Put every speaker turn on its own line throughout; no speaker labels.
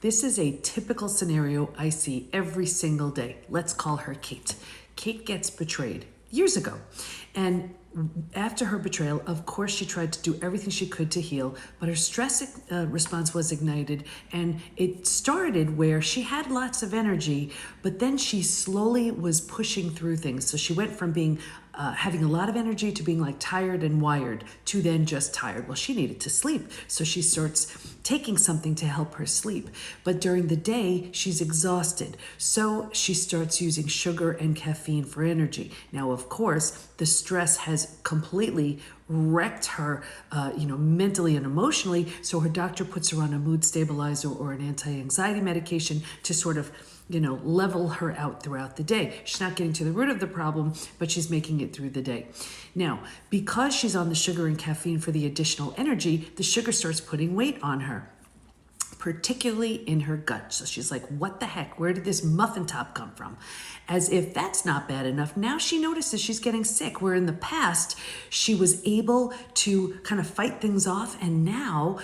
This is a typical scenario I see every single day. Let's call her Kate. Kate gets betrayed years ago. And after her betrayal, of course, she tried to do everything she could to heal, but her stress response was ignited. And it started where she had lots of energy, but then she slowly was pushing through things. So she went from being having a lot of energy to being like tired and wired to then just tired. Well, she needed to sleep. So she starts taking something to help her sleep. But during the day, she's exhausted. So she starts using sugar and caffeine for energy. Now, of course, the stress has completely wrecked her, mentally and emotionally. So her doctor puts her on a mood stabilizer or an anti-anxiety medication to sort of level her out throughout the day. She's not getting to the root of the problem, but she's making it through the day. Now, because she's on the sugar and caffeine for the additional energy, the sugar starts putting weight on her, particularly in her gut. So she's like, what the heck? Where did this muffin top come from? As if that's not bad enough, now she notices she's getting sick, where in the past she was able to kind of fight things off, and now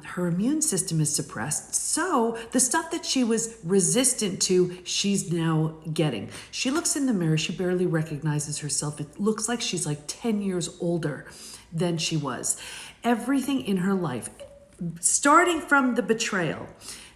her immune system is suppressed. So the stuff that she was resistant to, she's now getting. She looks in the mirror, she barely recognizes herself. It looks like she's like 10 years older than she was. Everything in her life, starting from the betrayal,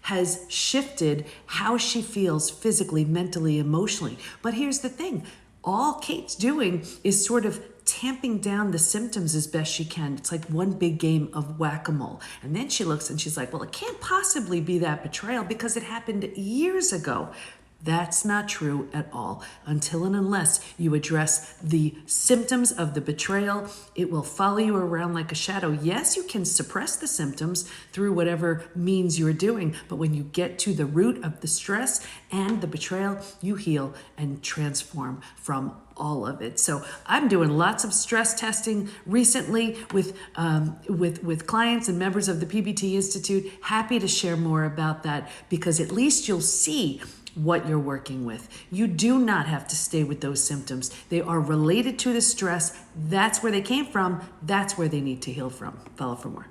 has shifted how she feels physically, mentally, emotionally. But here's the thing. All Kate's doing is sort of tamping down the symptoms as best she can. It's like one big game of whack-a-mole. And then she looks and she's like, well, it can't possibly be that betrayal because it happened years ago. That's not true at all. Until and unless you address the symptoms of the betrayal, it will follow you around like a shadow. Yes, you can suppress the symptoms through whatever means you're doing, but when you get to the root of the stress and the betrayal, you heal and transform from all of it. So I'm doing lots of stress testing recently with clients and members of the PBT Institute. Happy to share more about that, because at least you'll see what you're working with. You do not have to stay with those symptoms. They are related to the stress. That's where they came from. That's where they need to heal from. Follow for more.